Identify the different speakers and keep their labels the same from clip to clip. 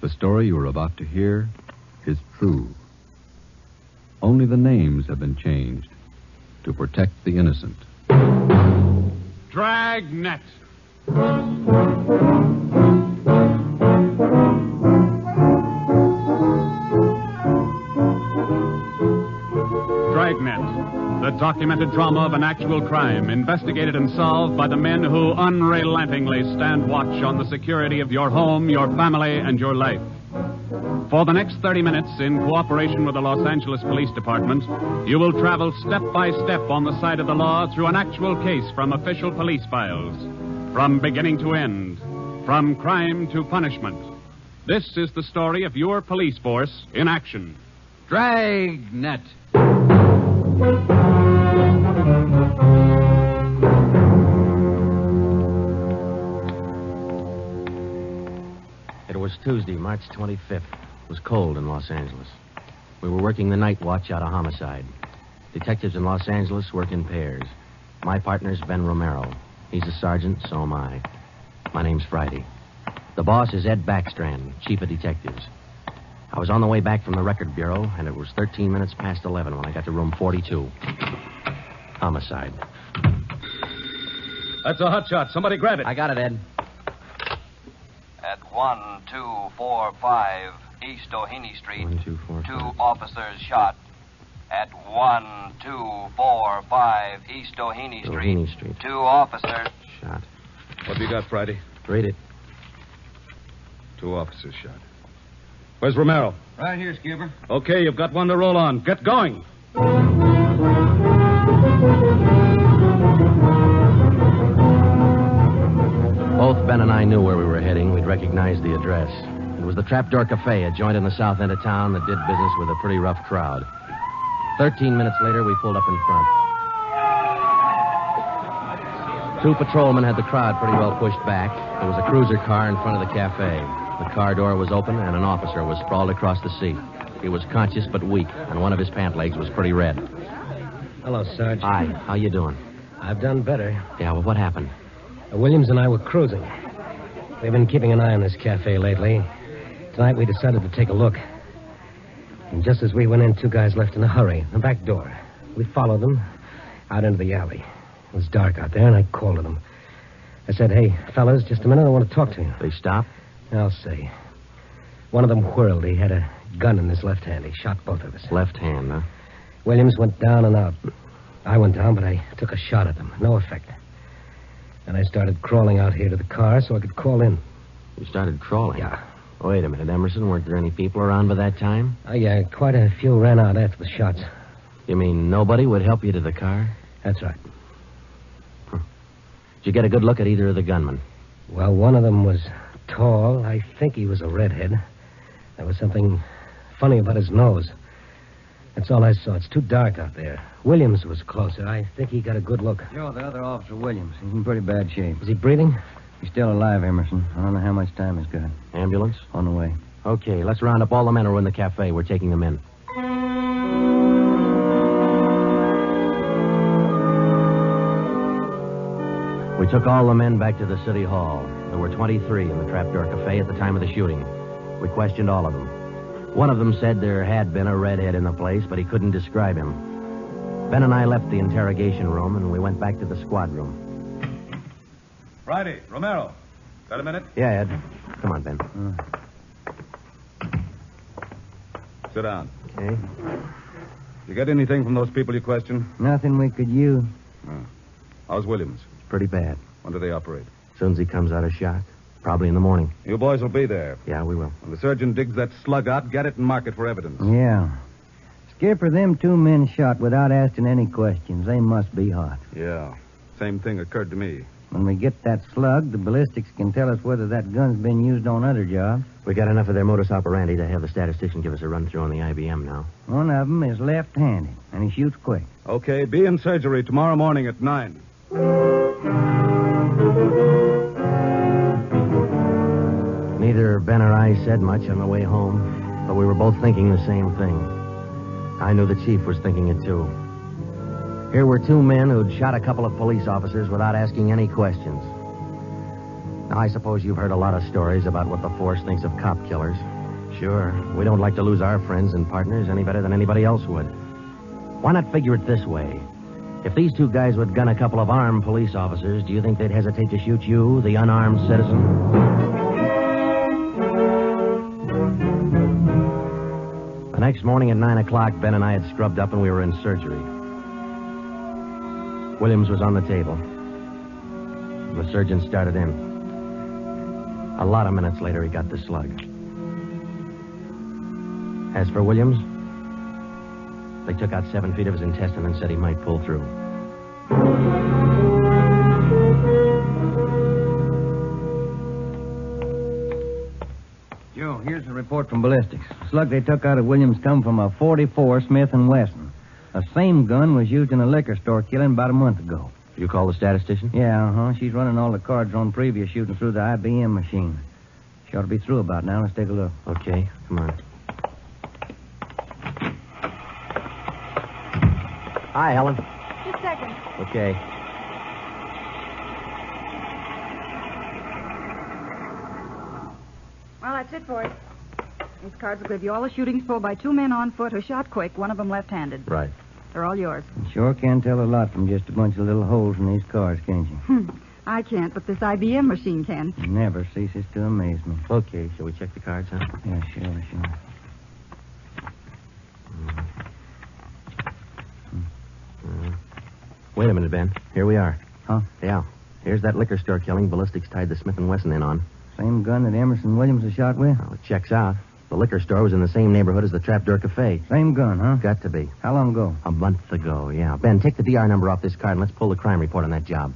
Speaker 1: The story you are about to hear is true. Only the names have been changed to protect the innocent.
Speaker 2: Dragnet. Dragnet, the documented drama of an actual crime, investigated and solved by the men who unrelentingly stand watch on the security of your home, your family, and your life. For the next 30 minutes, in cooperation with the Los Angeles Police Department, you will travel step by step on the side of the law through an actual case from official police files, from beginning to end, from crime to punishment. This is the story of your police force in action.
Speaker 1: Dragnet.
Speaker 3: It was Tuesday, March 25th. It was cold in Los Angeles. We were working the night watch out of homicide. Detectives in Los Angeles work in pairs. My partner's Ben Romero. He's a sergeant, so am I. My name's Friday. The boss is Ed Backstrand, chief of detectives. I was on the way back from the record bureau, and it was 13 minutes past 11 when I got to room 42. Homicide.
Speaker 4: That's a hot shot. Somebody grab it.
Speaker 3: I got it, Ed.
Speaker 5: At 1245 East Doheny Street,
Speaker 3: 1, 2, 4, 5.
Speaker 5: 2 officers shot. At 1245 East Doheny
Speaker 3: Doheny
Speaker 5: Street,
Speaker 3: Street.
Speaker 5: 2 officers
Speaker 3: Shot.
Speaker 4: What have you got, Friday?
Speaker 3: Read it.
Speaker 4: 2 officers shot. Where's Romero?
Speaker 6: Right here, Skipper.
Speaker 4: Okay, you've got one to roll on. Get going.
Speaker 3: Both Ben and I knew where we were heading. We'd recognized the address. It was the Trapdoor Cafe, a joint in the south end of town that did business with a pretty rough crowd. 13 minutes later, we pulled up in front. 2 patrolmen had the crowd pretty well pushed back. There was a cruiser car in front of the cafe. The car door was open, and an officer was sprawled across the seat. He was conscious but weak, and one of his pant legs was pretty red.
Speaker 6: Hello, Sarge.
Speaker 3: Hi, how you doing?
Speaker 6: I've done better.
Speaker 3: Yeah, well, what happened?
Speaker 6: Williams and I were cruising. We've been keeping an eye on this cafe lately. Tonight we decided to take a look. And just as we went in, 2 guys left in a hurry, the back door. We followed them out into the alley. It was dark out there, and I called to them. I said, "Hey, fellas, just a minute, I want to talk to you."
Speaker 3: They stopped?
Speaker 6: I'll say. One of them whirled. He had a gun in his left hand. He shot both of us.
Speaker 3: Left hand, huh?
Speaker 6: Williams went down and out. I went down, but I took a shot at them. No effect. And I started crawling out here to the car so I could call in.
Speaker 3: You started crawling?
Speaker 6: Yeah.
Speaker 3: Wait a minute, Emerson. Weren't there any people around by that time?
Speaker 6: Yeah, quite a few ran out after the shots.
Speaker 3: You mean nobody would help you to the car?
Speaker 6: That's right.
Speaker 3: Did you get a good look at either of the gunmen?
Speaker 6: Well, one of them was tall. I think he was a redhead. There was something funny about his nose. That's all I saw. It's too dark out there. Williams was closer. I think he got a good look.
Speaker 7: Sure, the other officer, Williams. He's in pretty bad shape.
Speaker 6: Is he breathing?
Speaker 7: He's still alive, Emerson. I don't know how much time he's got.
Speaker 3: Ambulance?
Speaker 7: On the way.
Speaker 3: Okay, let's round up all the men who are in the cafe. We're taking them in. We took all the men back to the city hall. There were 23 in the Trapdoor Cafe at the time of the shooting. We questioned all of them. One of them said there had been a redhead in the place, but he couldn't describe him. Ben and I left the interrogation room, and we went back to the squad room.
Speaker 4: Friday, Romero. Got a minute?
Speaker 3: Yeah, Ed. Come on, Ben.
Speaker 4: Sit down.
Speaker 3: Okay.
Speaker 4: You get anything from those people you questioned?
Speaker 7: Nothing we could use.
Speaker 4: How's Williams?
Speaker 3: Pretty bad.
Speaker 4: When do they operate?
Speaker 3: As soon as he comes out of shot. Probably in the morning.
Speaker 4: You boys will be there.
Speaker 3: Yeah, we will.
Speaker 4: When the surgeon digs that slug out, get it and mark it for evidence.
Speaker 7: Yeah. Skipper, them 2 men shot without asking any questions. They must be hot.
Speaker 4: Yeah. Same thing occurred to me.
Speaker 7: When we get that slug, the ballistics can tell us whether that gun's been used on other jobs.
Speaker 3: We got enough of their modus operandi to have the statistician give us a run-through on the IBM now.
Speaker 7: One of them is left-handed, and he shoots quick.
Speaker 4: Okay, be in surgery tomorrow morning at 9.
Speaker 3: Neither Ben or I said much on the way home, but we were both thinking the same thing. I knew the chief was thinking it, too. Here were 2 men who'd shot a couple of police officers without asking any questions. Now, I suppose you've heard a lot of stories about what the force thinks of cop killers. Sure. We don't like to lose our friends and partners any better than anybody else would. Why not figure it this way? If these two guys would gun a couple of armed police officers, do you think they'd hesitate to shoot you, the unarmed citizen? The next morning at 9 o'clock, Ben and I had scrubbed up and we were in surgery. Williams was on the table. The surgeon started in. A lot of minutes later, he got the slug. As for Williams, they took out 7 feet of his intestine and said he might pull through.
Speaker 7: Joe, here's the report from ballistics. The slug they took out of Williams come from a .44 Smith Wesson. The same gun was used in a liquor store killing about a month ago.
Speaker 3: You call the statistician?
Speaker 7: Yeah, She's running all the cards on previous shooting through the IBM machine. She ought to be through about now. Let's take a look.
Speaker 3: Okay, come on. Hi, Helen.
Speaker 8: Just a second.
Speaker 3: Okay.
Speaker 8: Well, that's it for it. These cards will give you all the shootings pulled by 2 men on foot who shot quick, one of them left-handed.
Speaker 3: Right.
Speaker 8: They're all yours.
Speaker 7: You sure can tell a lot from just a bunch of little holes in these cards, can't you?
Speaker 8: I can't, but this IBM machine can.
Speaker 7: It never ceases to amaze me.
Speaker 3: Okay, shall we check the cards, huh?
Speaker 7: Yeah, sure.
Speaker 3: Wait a minute, Ben. Here we are.
Speaker 7: Huh?
Speaker 3: Yeah. Here's that liquor store killing ballistics tied the Smith Wesson in on.
Speaker 7: Same gun that Emerson Williams was shot with?
Speaker 3: Well, it checks out. The liquor store was in the same neighborhood as the Trapdoor Cafe.
Speaker 7: Same gun, huh?
Speaker 3: Got to be.
Speaker 7: How long ago?
Speaker 3: A month ago, yeah. Ben, take the DR number off this card and let's pull the crime report on that job.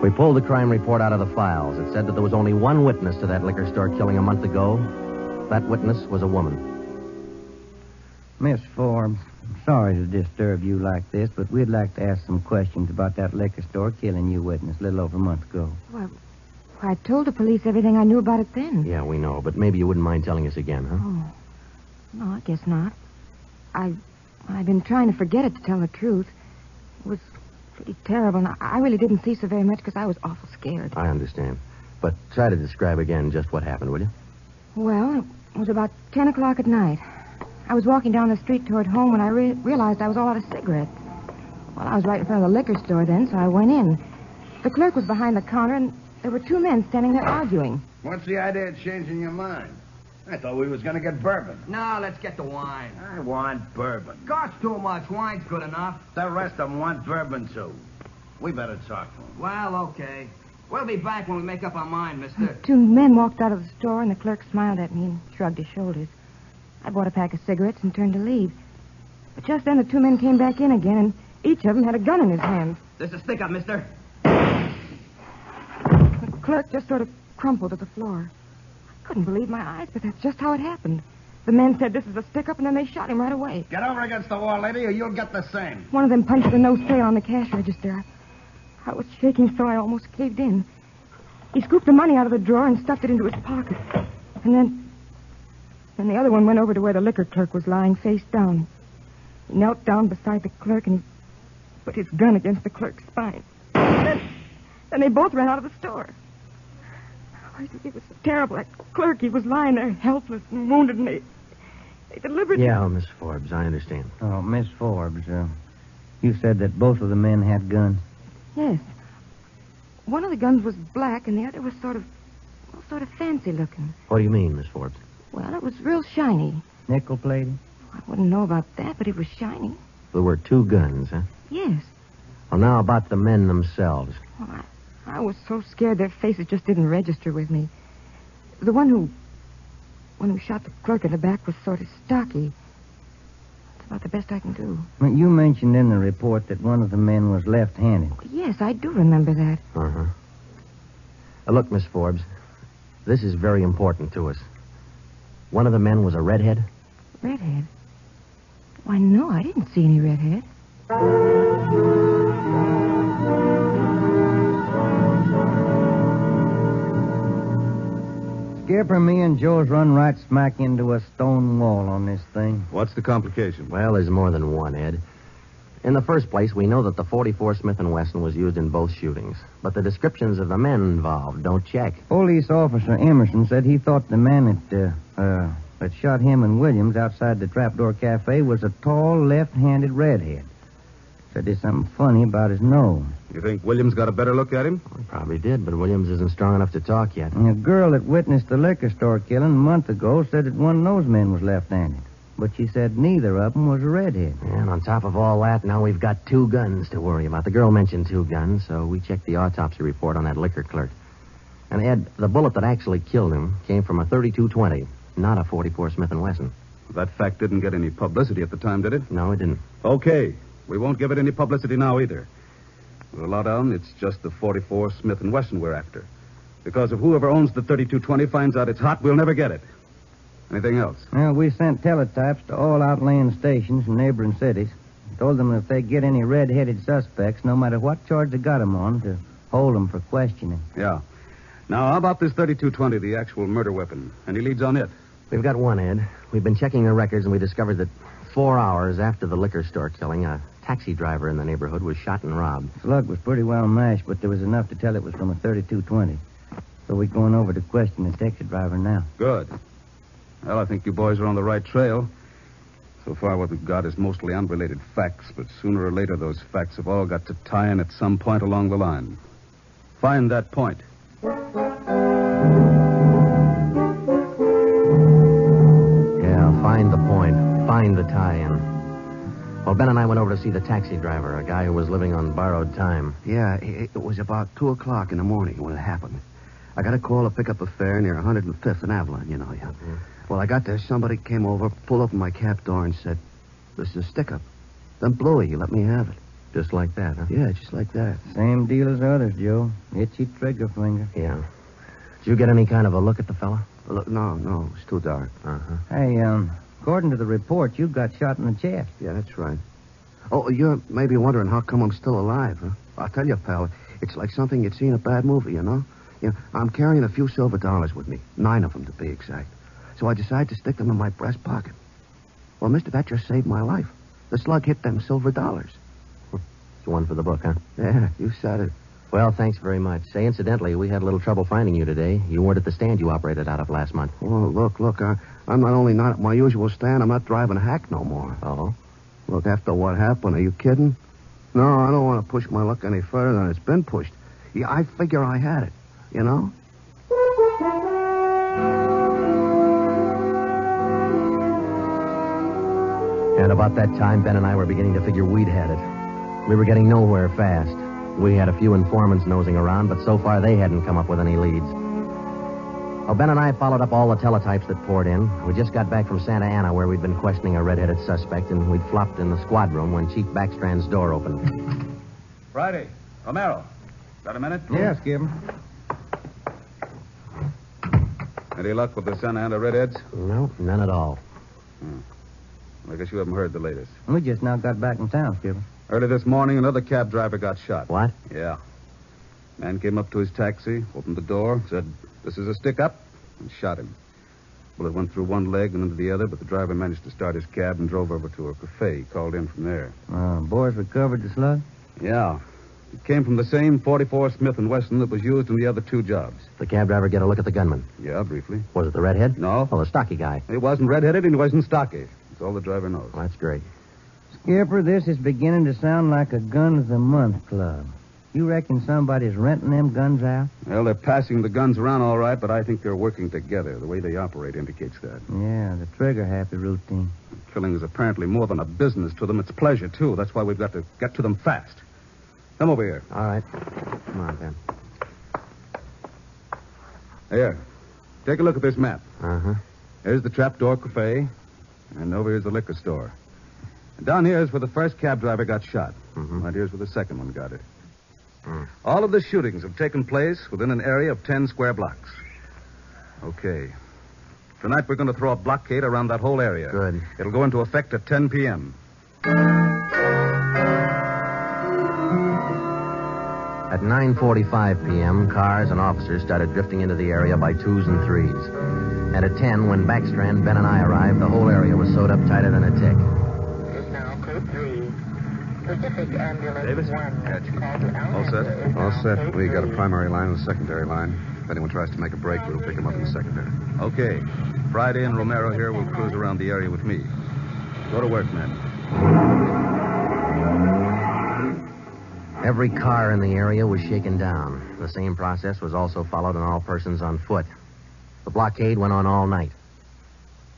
Speaker 3: We pulled the crime report out of the files. It said that there was only one witness to that liquor store killing a month ago. That witness was a woman.
Speaker 7: Miss Forbes, I'm sorry to disturb you like this, but we'd like to ask some questions about that liquor store killing you witness a little over a month ago.
Speaker 9: Well, I told the police everything I knew about it then.
Speaker 3: Yeah, we know, but maybe you wouldn't mind telling us again, huh?
Speaker 9: Oh. No, I guess not. I've been trying to forget it, to tell the truth. It was pretty terrible, and I really didn't see so very much because I was awful scared.
Speaker 3: I understand. But try to describe again just what happened, will you?
Speaker 9: Well, it was about 10 o'clock at night. I was walking down the street toward home when I realized I was all out of cigarettes. Well, I was right in front of the liquor store then, so I went in. The clerk was behind the counter, and there were 2 men standing there arguing.
Speaker 10: What's the idea of changing your mind? I thought we was going to get bourbon.
Speaker 11: No, let's get the wine.
Speaker 10: I want bourbon.
Speaker 11: Costs too much. Wine's good enough.
Speaker 10: The rest of them want bourbon, too. We better talk to them.
Speaker 11: Well, okay. We'll be back when we make up our mind, mister.
Speaker 9: 2 men walked out of the store, and the clerk smiled at me and shrugged his shoulders. I bought a pack of cigarettes and turned to leave. But just then the 2 men came back in again, and each of them had a gun in his hand.
Speaker 11: This is stick up, mister.
Speaker 9: The clerk just sort of crumpled to the floor. I couldn't believe my eyes, but that's just how it happened. The men said this is a stick-up, and then they shot him right away.
Speaker 10: Get over against the wall, lady, or you'll get the same.
Speaker 9: One of them punched the no sale on the cash register. I was shaking so I almost caved in. He scooped the money out of the drawer and stuffed it into his pocket. And then the other one went over to where the liquor clerk was lying face down. He knelt down beside the clerk and he put his gun against the clerk's spine. Then they both ran out of the store. Oh, it was terrible. That clerk, he was lying there helpless and wounded, and they deliberately...
Speaker 3: Yeah, Miss Forbes, I understand.
Speaker 7: Oh, Miss Forbes, you said that both of the men had guns.
Speaker 9: Yes. One of the guns was black, and the other was sort of fancy looking.
Speaker 3: What do you mean, Miss Forbes?
Speaker 9: Well, it was real shiny.
Speaker 7: Nickel-plated?
Speaker 9: I wouldn't know about that, but it was shiny.
Speaker 3: There were 2 guns, huh?
Speaker 9: Yes.
Speaker 3: Well, now about the men themselves.
Speaker 9: Well, I was so scared their faces just didn't register with me. The one who shot the clerk in the back was sort of stocky. That's about the best I can do.
Speaker 7: Well, you mentioned in the report that one of the men was left-handed.
Speaker 9: Yes, I do remember that.
Speaker 3: Uh-huh. Look, Miss Forbes, this is very important to us. One of the men was a redhead?
Speaker 9: Redhead? Why, no, I didn't see any redhead.
Speaker 7: Skipper, me and Joe's run right smack into a stone wall on this thing.
Speaker 4: What's the complication?
Speaker 3: Well, there's more than one, Ed. In the first place, we know that the .44 Smith & Wesson was used in both shootings. But the descriptions of the men involved don't check.
Speaker 7: Police officer Emerson said he thought the man that shot him and Williams outside the Trapdoor Cafe was a tall, left-handed redhead. Said there's something funny about his nose.
Speaker 4: You think Williams got a better look at him?
Speaker 3: Well, he probably did, but Williams isn't strong enough to talk yet.
Speaker 7: And a girl that witnessed the liquor store killing a month ago said that one of those men was left-handed. But she said neither of them was a redhead.
Speaker 3: And on top of all that, now we've got 2 guns to worry about. The girl mentioned 2 guns, so we checked the autopsy report on that liquor clerk. And, Ed, the bullet that actually killed him came from a .32-20, not a .44 Smith & Wesson.
Speaker 4: That fact didn't get any publicity at the time, did it?
Speaker 3: No, it didn't.
Speaker 4: Okay. We won't give it any publicity now either. With a lot on, it's just the .44 Smith & Wesson we're after. Because if whoever owns the .32-20 finds out it's hot, we'll never get it. Anything else?
Speaker 7: Well, we sent teletypes to all outlying stations in neighboring cities. Told them that if they get any red-headed suspects, no matter what charge they got them on, to hold them for questioning.
Speaker 4: Yeah. Now, how about this .32-20, the actual murder weapon? Any leads on it?
Speaker 3: We've got one, Ed. We've been checking the records, and we discovered that 4 hours after the liquor store killing, a taxi driver in the neighborhood was shot and robbed.
Speaker 7: Slug was pretty well mashed, but there was enough to tell it was from a .32-20. So we're going over to question the taxi driver now.
Speaker 4: Good. Well, I think you boys are on the right trail. So far, what we've got is mostly unrelated facts, but sooner or later, those facts have all got to tie in at some point along the line. Find that point.
Speaker 3: Yeah, find the point. Find the tie-in. Well, Ben and I went over to see the taxi driver, a guy who was living on borrowed time.
Speaker 12: Yeah, it was about 2 o'clock in the morning when it happened. I got a call to pick up a fare near 105th and Avalon, you know. Yeah. Mm-hmm. Well, I got there. Somebody came over, pulled open my cab door, and said, "This is a stick-up." Then blew it. He let me have it.
Speaker 3: Just like that, huh?
Speaker 12: Yeah, just like that.
Speaker 7: Same deal as others, Joe. Itchy trigger finger.
Speaker 3: Yeah. Did you get any kind of a look at the fella?
Speaker 12: Look, no, it's too dark.
Speaker 3: Uh-huh.
Speaker 7: Hey, according to the report, you got shot in the chest.
Speaker 12: Yeah, that's right. Oh, you're maybe wondering how come I'm still alive, huh? I'll tell you, pal, it's like something you'd see in a bad movie, you know? I'm carrying a few silver dollars with me, 9 of them to be exact. So I decided to stick them in my breast pocket. Well, mister, that just saved my life. The slug hit them silver dollars.
Speaker 3: It's one for the book, huh?
Speaker 12: Yeah, you said it.
Speaker 3: Well, thanks very much. Say, incidentally, we had a little trouble finding you today. You weren't at the stand you operated out of last month.
Speaker 12: Well, look, I'm not only not at my usual stand, I'm not driving a hack no more.
Speaker 3: Oh?
Speaker 12: Look, after what happened, are you kidding? No, I don't want to push my luck any further than it's been pushed. Yeah, I figure I had it, you know?
Speaker 3: And about that time, Ben and I were beginning to figure we'd had it. We were getting nowhere fast. We had a few informants nosing around, but so far they hadn't come up with any leads. Well, Ben and I followed up all the teletypes that poured in. We just got back from Santa Ana, where we'd been questioning a red-headed suspect, and we'd flopped in the squad room when Chief Backstrand's door opened.
Speaker 4: Friday. Romero. Got a minute?
Speaker 7: Yes, Skip.
Speaker 4: Any luck with the Santa Ana Redheads?
Speaker 3: No, none at all.
Speaker 4: I guess you haven't heard the latest.
Speaker 7: We just now got back in town, Skipper.
Speaker 4: Early this morning, another cab driver got shot.
Speaker 3: What?
Speaker 4: Yeah. Man came up to his taxi, opened the door, said, "This is a stick-up," and shot him. Bullet went through one leg and into the other, but the driver managed to start his cab and drove over to a cafe. He called in from there.
Speaker 7: Boys recovered the slug?
Speaker 4: Yeah. It came from the same .44 Smith & Wesson that was used in the other 2 jobs.
Speaker 3: The cab driver get a look at the gunman?
Speaker 4: Yeah, briefly.
Speaker 3: Was it the redhead?
Speaker 4: No.
Speaker 3: Oh, the stocky guy.
Speaker 4: He wasn't redheaded and he wasn't stocky. That's all the driver knows.
Speaker 3: Well, that's great.
Speaker 7: Skipper, this is beginning to sound like a gun of the month club. You reckon somebody's renting them guns out?
Speaker 4: Well, they're passing the guns around all right, but I think they're working together. The way they operate indicates that.
Speaker 7: Yeah, the trigger-happy routine.
Speaker 4: Killing is apparently more than a business to them. It's pleasure, too. That's why we've got to get to them fast. Come over here.
Speaker 3: All right. Come on, Ben.
Speaker 4: Here. Take a look at this map.
Speaker 3: Uh-huh.
Speaker 4: Here's the Trapdoor Cafe, and over here's the liquor store. And down here is where the first cab driver got shot.
Speaker 3: Mm-hmm.
Speaker 4: Right here's where the second one got it. All of the shootings have taken place within an area of 10 square blocks. Okay. Tonight we're going to throw a blockade around that whole area.
Speaker 3: Good.
Speaker 4: It'll go into effect at 10 p.m.
Speaker 3: At 9:45 p.m., cars and officers started drifting into the area by 2s and 3s. And at 10, when Backstrand, Ben, and I arrived, the whole area was sewed up tighter than a tick.
Speaker 13: Now, code 3.
Speaker 12: Davis?
Speaker 4: All set?
Speaker 12: All set. We got a primary line and a secondary line. If anyone tries to make a break, we'll pick them up in the secondary.
Speaker 4: Okay. Friday and Romero here will cruise around the area with me. Go to work, men.
Speaker 3: Every car in the area was shaken down. The same process was also followed on all persons on foot. The blockade went on all night.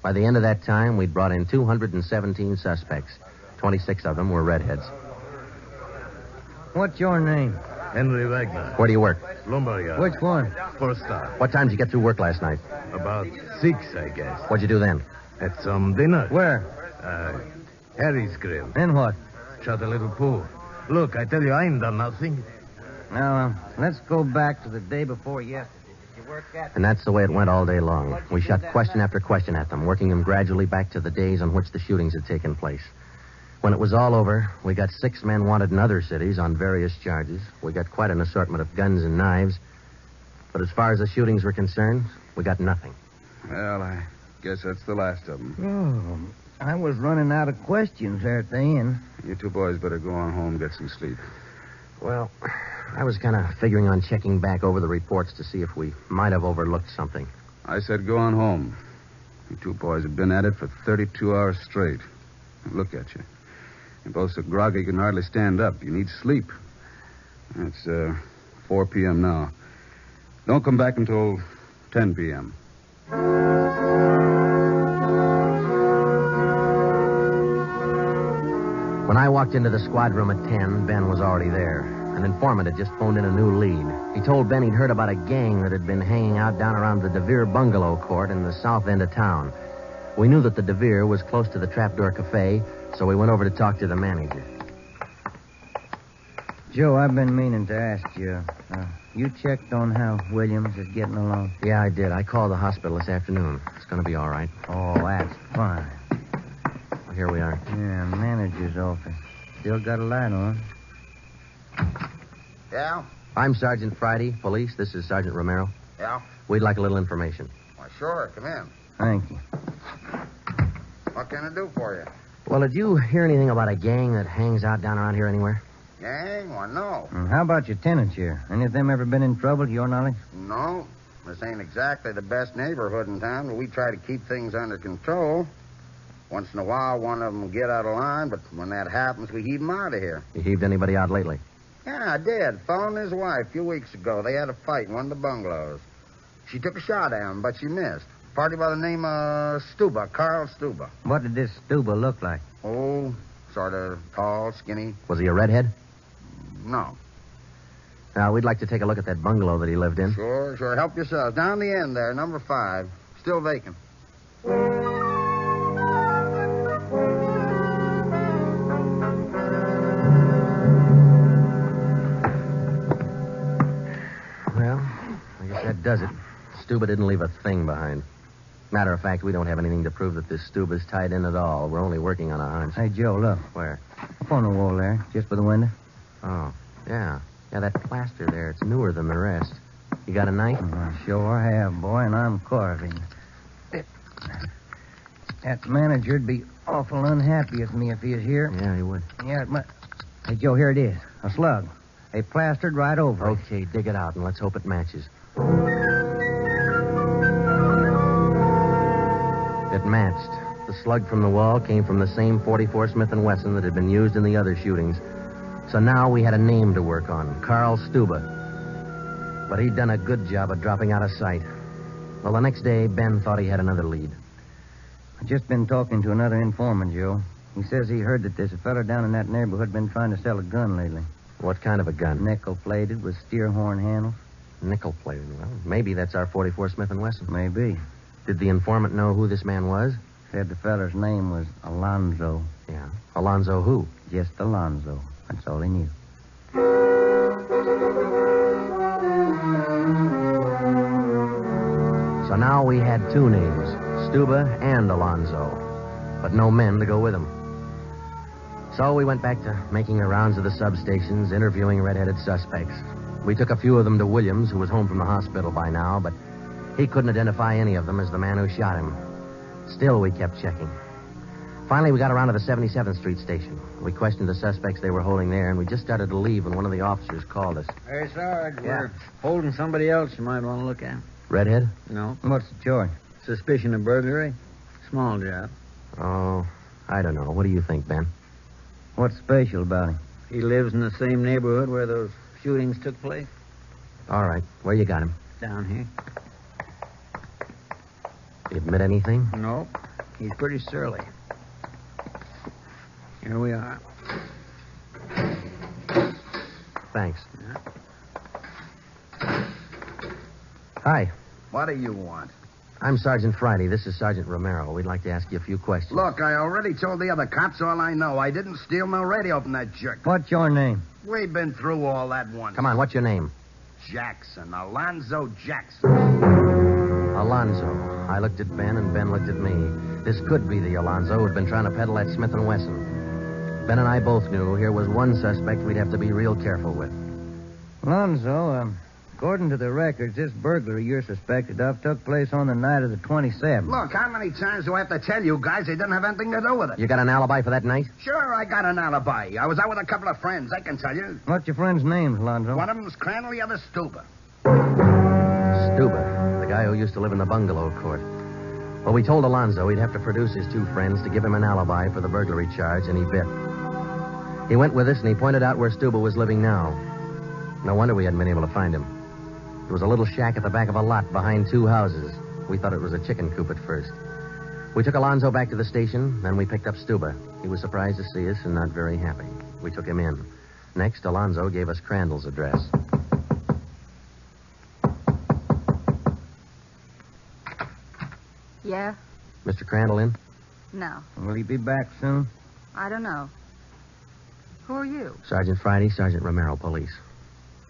Speaker 3: By the end of that time, we'd brought in 217 suspects. 26 of them were redheads.
Speaker 7: What's your name?
Speaker 10: Henry Wagner.
Speaker 3: Where do you work?
Speaker 10: Lumberyard.
Speaker 7: Which one?
Speaker 10: First star.
Speaker 3: What time did you get through work last night?
Speaker 10: About 6, I guess.
Speaker 3: What'd you do then?
Speaker 10: Had some dinner.
Speaker 7: Where?
Speaker 10: Harry's Grill.
Speaker 7: Then what?
Speaker 10: Shot a little pool. Look, I tell you, I ain't done nothing.
Speaker 7: Now, let's go back to the day before yesterday. Did you work at...
Speaker 3: And that's the way it went all day long. We shot question after question at them, working them gradually back to the days on which the shootings had taken place. When it was all over, we got 6 men wanted in other cities on various charges. We got quite an assortment of guns and knives. But as far as the shootings were concerned, we got nothing.
Speaker 4: Well, I guess that's the last of them.
Speaker 7: Oh, I was running out of questions there at the end.
Speaker 4: You two boys better go on home and get some sleep.
Speaker 3: Well, I was kind of figuring on checking back over the reports to see if we might have overlooked something.
Speaker 4: I said go on home. You two boys have been at it for 32 hours straight. Look at you. You're both so groggy you can hardly stand up. You need sleep. It's 4 p.m. now. Don't come back until 10 p.m.
Speaker 3: When I walked into the squad room at 10, Ben was already there. An informant had just phoned in a new lead. He told Ben he'd heard about a gang that had been hanging out down around the DeVere bungalow court in the south end of town. We knew that the DeVere was close to the Trapdoor Cafe, so we went over to talk to the manager.
Speaker 7: Joe, I've been meaning to ask you. You checked on how Williams is getting along?
Speaker 3: Yeah, I did. I called the hospital this afternoon. It's going to be all right.
Speaker 7: Oh, that's fine.
Speaker 3: Well, here we are.
Speaker 7: Yeah, manager's office. Still got a light on.
Speaker 13: Yeah?
Speaker 3: I'm Sergeant Friday, police. This is Sergeant Romero.
Speaker 13: Yeah?
Speaker 3: We'd like a little information.
Speaker 13: Why, sure. Come in.
Speaker 7: Thank you.
Speaker 13: What can I do for you?
Speaker 3: Well, did you hear anything about a gang that hangs out down around here anywhere?
Speaker 13: Gang? Why, no.
Speaker 7: How about your tenants here? Any of them ever been in trouble, to your knowledge?
Speaker 13: No. This ain't exactly the best neighborhood in town, but we try to keep things under control. Once in a while, one of them will get out of line, but when that happens, we heave them out of here.
Speaker 3: You heaved anybody out lately?
Speaker 13: Yeah, I did. Fellow and his wife a few weeks ago. They had a fight in one of the bungalows. She took a shot at him, but she missed. Party by the name of Stuba, Carl Stuba.
Speaker 7: What did this Stuba look like?
Speaker 13: Oh, sort of tall, skinny.
Speaker 3: Was he a redhead?
Speaker 13: No.
Speaker 3: Now, we'd like to take a look at that bungalow that he lived in.
Speaker 13: Sure. Help yourselves. Down the end there, number 5. Still vacant.
Speaker 3: Well, I guess that does it. Stuba didn't leave a thing behind. Matter of fact, we don't have anything to prove that this Stuba's tied in at all. We're only working on a hunch.
Speaker 7: Hey, Joe, look.
Speaker 3: Where?
Speaker 7: Up on the wall there, just by the window.
Speaker 3: Oh, yeah. Yeah, that plaster there, it's newer than the rest. You got a knife?
Speaker 7: I sure have, boy, and I'm carving. That manager'd be awful unhappy with me if he was here.
Speaker 3: Yeah, he would.
Speaker 7: Yeah, it might... Hey, Joe, here it is. A slug. They plastered right over it.
Speaker 3: Okay, dig it out, and let's hope it matches. It matched. The slug from the wall came from the same .44 Smith Wesson that had been used in the other shootings. So now we had a name to work on, Carl Stuba. But he'd done a good job of dropping out of sight. Well, the next day, Ben thought he had another lead.
Speaker 7: I've just been talking to another informant, Joe. He says he heard that there's a fella down in that neighborhood been trying to sell a gun lately.
Speaker 3: What kind of a gun?
Speaker 7: Nickel-plated with steer horn handles.
Speaker 3: Nickel-plated. Well, maybe that's our .44 Smith & Wesson.
Speaker 7: Maybe.
Speaker 3: Did the informant know who this man was?
Speaker 7: Said the feller's name was Alonzo.
Speaker 3: Yeah. Alonzo who?
Speaker 7: Just Alonzo. That's all he knew.
Speaker 3: So now we had 2 names, Stuba and Alonzo, but no men to go with them. So we went back to making the rounds of the substations, interviewing red-headed suspects. We took a few of them to Williams, who was home from the hospital by now, but he couldn't identify any of them as the man who shot him. Still, we kept checking. Finally, we got around to the 77th Street station. We questioned the suspects they were holding there, and we just started to leave when one of the officers called us.
Speaker 14: Hey, Sarge, we're holding somebody else you might want to look at.
Speaker 3: Redhead?
Speaker 14: No.
Speaker 7: What's the charge?
Speaker 14: Suspicion of burglary. Small job.
Speaker 3: Oh, I don't know. What do you think, Ben?
Speaker 7: What's special about him?
Speaker 14: He lives in the same neighborhood where those shootings took place.
Speaker 3: All right. Where you got him?
Speaker 14: Down here.
Speaker 3: Did he admit anything?
Speaker 14: No. He's pretty surly. Here we are.
Speaker 3: Thanks. Hi.
Speaker 13: What do you want?
Speaker 3: I'm Sergeant Friday. This is Sergeant Romero. We'd like to ask you a few questions.
Speaker 13: Look, I already told the other cops all I know. I didn't steal no radio from that jerk.
Speaker 7: What's your name?
Speaker 13: We've been through all that once.
Speaker 3: Come on, what's your name?
Speaker 13: Jackson. Alonzo Jackson.
Speaker 3: Alonzo. I looked at Ben, and Ben looked at me. This could be the Alonzo who'd been trying to peddle that Smith & Wesson. Ben and I both knew here was one suspect we'd have to be real careful with.
Speaker 7: Alonzo, according to the records, this burglary you're suspected of took place on the night of the 27th.
Speaker 13: Look, how many times do I have to tell you guys they didn't have anything to do with it?
Speaker 3: You got an alibi for that night?
Speaker 13: Sure, I got an alibi. I was out with a couple of friends, I can tell you.
Speaker 7: What's your friends' names, Alonzo?
Speaker 13: One of them's Crandall, the other Stuber.
Speaker 3: Stuber, the guy who used to live in the bungalow court. Well, we told Alonzo he'd have to produce his two friends to give him an alibi for the burglary charge, and he bit. He went with us, and he pointed out where Stuber was living now. No wonder we hadn't been able to find him. There was a little shack at the back of a lot behind two houses. We thought it was a chicken coop at first. We took Alonzo back to the station, then we picked up Stuber. He was surprised to see us and not very happy. We took him in. Next, Alonzo gave us Crandall's address.
Speaker 8: Yeah?
Speaker 3: Mr. Crandall in?
Speaker 8: No.
Speaker 7: Will he be back soon?
Speaker 8: I don't know. Who are you?
Speaker 3: Sergeant Friday, Sergeant Romero, police.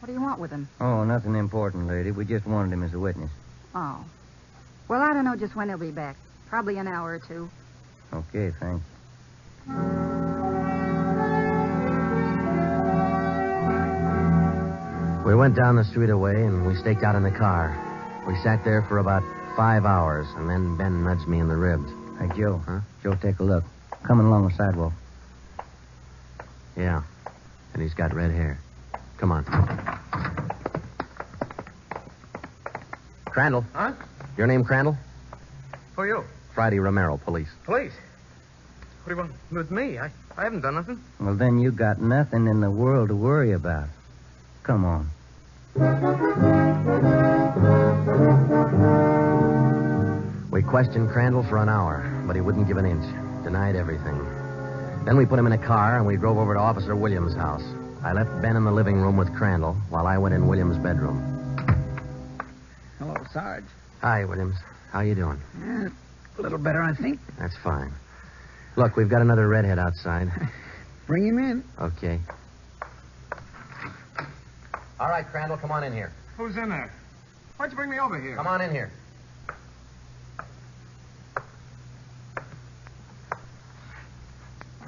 Speaker 8: What do you want with him?
Speaker 7: Oh, nothing important, lady. We just wanted him as a witness.
Speaker 8: Oh. Well, I don't know just when he'll be back. Probably an hour or two.
Speaker 7: Okay, thanks.
Speaker 3: We went down the street away, and we staked out in the car. We sat there for about 5 hours, and then Ben nudged me in the ribs.
Speaker 7: Hey, Joe.
Speaker 3: Huh?
Speaker 7: Joe, take a look. Coming along the sidewalk.
Speaker 3: Yeah. And he's got red hair. Come on. Crandall.
Speaker 11: Huh?
Speaker 3: Your name Crandall?
Speaker 11: Who are you?
Speaker 3: Friday Romero, police.
Speaker 11: Police. What do you want with me? I haven't done nothing.
Speaker 7: Well, then you got nothing in the world to worry about. Come on.
Speaker 3: We questioned Crandall for an hour, but he wouldn't give an inch. Denied everything. Then we put him in a car, and we drove over to Officer Williams' house. I left Ben in the living room with Crandall, while I went in Williams' bedroom.
Speaker 14: Hello, Sarge.
Speaker 3: Hi, Williams. How you doing?
Speaker 14: A little better, I think.
Speaker 3: That's fine. Look, we've got another redhead outside.
Speaker 14: Bring him in.
Speaker 3: Okay. All right, Crandall, come on in here.
Speaker 10: Who's in there? Why'd you bring me over here?
Speaker 3: Come on in here.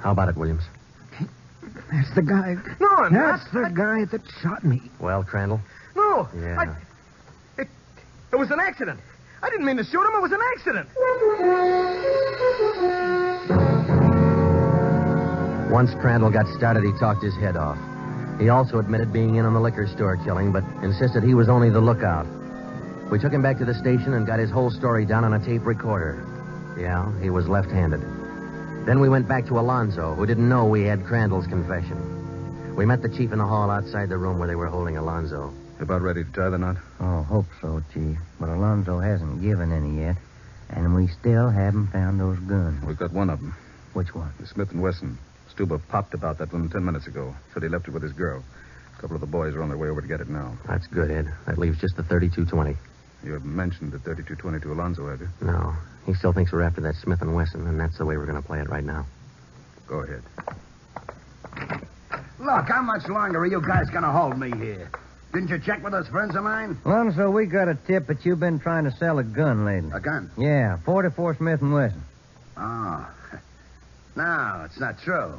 Speaker 3: How about it, Williams?
Speaker 14: That's the guy.
Speaker 11: No,
Speaker 14: That's the guy that shot me.
Speaker 3: Well, Crandall?
Speaker 11: No.
Speaker 3: Yeah.
Speaker 11: It was an accident. I didn't mean to shoot him. It was an accident.
Speaker 3: Once Crandall got started, he talked his head off. He also admitted being in on the liquor store killing, but insisted he was only the lookout. We took him back to the station and got his whole story down on a tape recorder. Yeah, he was left-handed. Then we went back to Alonzo, who didn't know we had Crandall's confession. We met the chief in the hall outside the room where they were holding Alonzo.
Speaker 4: About ready to tie the knot?
Speaker 7: Oh, hope so, Chief. But Alonzo hasn't given any yet, and we still haven't found those guns.
Speaker 4: We've got one of them.
Speaker 7: Which one?
Speaker 4: The Smith & Wesson. Stuber popped about that one 10 minutes ago. Said he left it with his girl. A couple of the boys are on their way over to get it now.
Speaker 3: That's good, Ed. That leaves just the 32-20.
Speaker 4: You haven't mentioned the 32-20 to Alonzo, have you?
Speaker 3: No. He still thinks we're after that Smith & Wesson, and that's the way we're going to play it right now.
Speaker 4: Go ahead.
Speaker 13: Look, how much longer are you guys going to hold me here? Didn't you check with those friends of mine?
Speaker 7: Alonzo, we got a tip that you've been trying to sell a gun lately.
Speaker 13: A gun?
Speaker 7: Yeah, 44 Smith & Wesson.
Speaker 13: Oh. No, it's not true.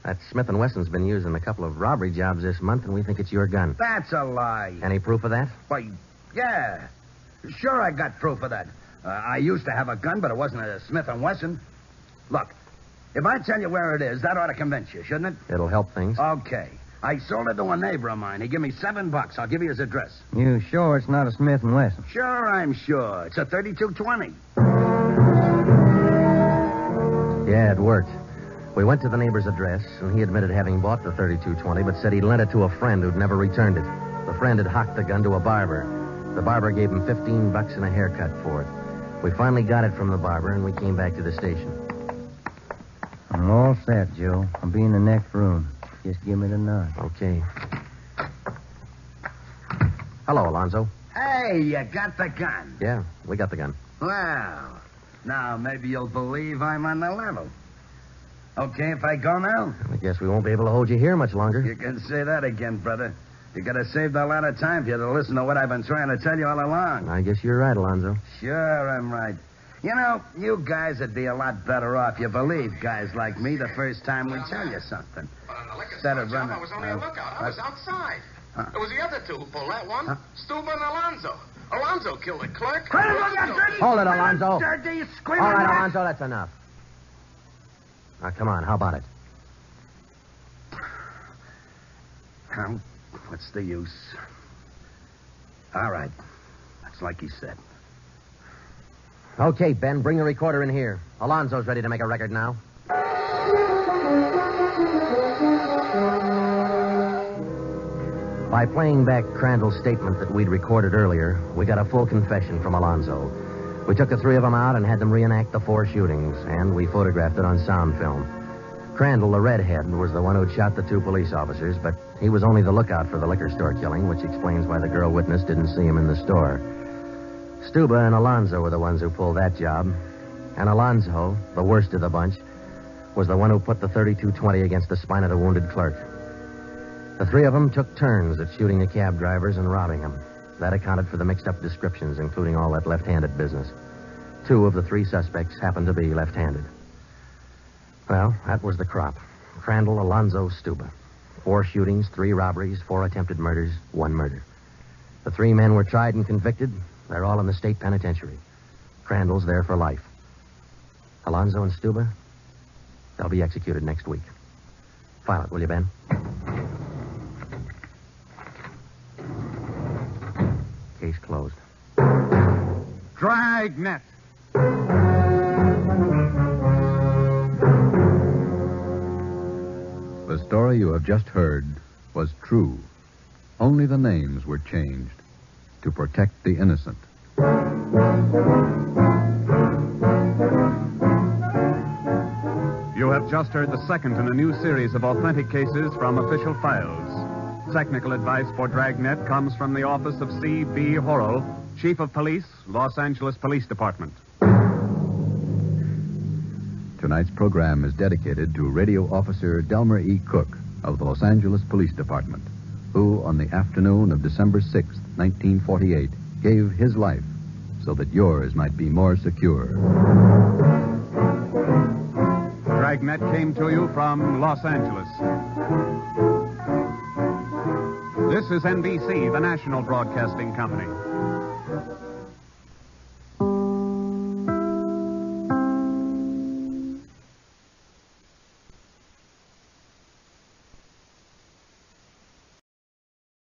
Speaker 3: That Smith & Wesson's been used in a couple of robbery jobs this month, and we think it's your gun.
Speaker 13: That's a lie.
Speaker 3: Any proof of that?
Speaker 13: Why, yeah. Sure, I got proof of that. I used to have a gun, but it wasn't a Smith & Wesson. Look, If I tell you where it is, that ought to convince you, shouldn't it?
Speaker 3: It'll help things.
Speaker 13: Okay. I sold it to a neighbor of mine. He gave me $7. I'll give you his address.
Speaker 7: You sure it's not a Smith & Wesson?
Speaker 13: Sure, I'm sure. It's a 3220.
Speaker 3: Yeah, it worked. We went to the neighbor's address, and he admitted having bought the 3220, but said he'd lent it to a friend who'd never returned it. The friend had hocked the gun to a barber. The barber gave him $15 and a haircut for it. We finally got it from the barber, and we came back to the station.
Speaker 7: I'm all set, Joe. I'll be in the next room. Just give me the nod.
Speaker 3: Okay. Hello, Alonzo.
Speaker 13: Hey, you got the gun.
Speaker 3: Yeah, we got the gun.
Speaker 13: Well, now maybe you'll believe I'm on the level. Okay if I go now?
Speaker 3: I guess we won't be able to hold you here much longer.
Speaker 13: You can say that again, brother. You could have saved a lot of time if you'd have listened to what I've been trying to tell you all along.
Speaker 3: I guess you're right, Alonzo.
Speaker 13: Sure, I'm right. You know, you guys would be a lot better off. You believe guys like me the first time we tell you something.
Speaker 11: But on the liquor
Speaker 13: Instead
Speaker 11: store
Speaker 13: of
Speaker 11: job,
Speaker 13: running-
Speaker 11: I was only a lookout. I was outside. It was the other two who pulled that one. Stuba and Alonzo. Alonzo killed the clerk.
Speaker 3: Hold it, Alonzo.
Speaker 13: Dirty,
Speaker 3: All
Speaker 13: screaming
Speaker 3: right,
Speaker 13: rat.
Speaker 3: Alonzo, that's enough. Now, come on, how about it?
Speaker 13: Well, what's the use? All right. That's like he said.
Speaker 3: Okay, Ben, bring the recorder in here. Alonzo's ready to make a record now. By playing back Crandall's statement that we'd recorded earlier, we got a full confession from Alonzo. We took the three of them out and had them reenact the 4 shootings, and we photographed it on sound film. Crandall, the redhead, was the one who'd shot the 2 police officers, but he was only the lookout for the liquor store killing, which explains why the girl witness didn't see him in the store. Stuba and Alonzo were the ones who pulled that job. And Alonzo, the worst of the bunch, was the one who put the 3220 against the spine of the wounded clerk. The 3 of them took turns at shooting the cab drivers and robbing them. That accounted for the mixed-up descriptions, including all that left-handed business. 2 of the 3 suspects happened to be left-handed. Well, that was the crop. Crandall, Alonzo, Stuba. 4 shootings, 3 robberies, 4 attempted murders, 1 murder. The 3 men were tried and convicted. They're all in the state penitentiary. Crandall's there for life. Alonzo and Stuba, they'll be executed next week. File it, will you, Ben? Case closed.
Speaker 2: Dragnet.
Speaker 1: The story you have just heard was true. Only the names were changed to protect the innocent.
Speaker 2: You have just heard the second in a new series of authentic cases from official files. Technical advice for Dragnet comes from the office of C.B. Horrell, Chief of Police, Los Angeles Police Department.
Speaker 1: Tonight's program is dedicated to Radio Officer Delmer E. Cook of the Los Angeles Police Department, who, on the afternoon of December 6, 1948, gave his life so that yours might be more secure.
Speaker 2: Dragnet came to you from Los Angeles. This is NBC, the national broadcasting company.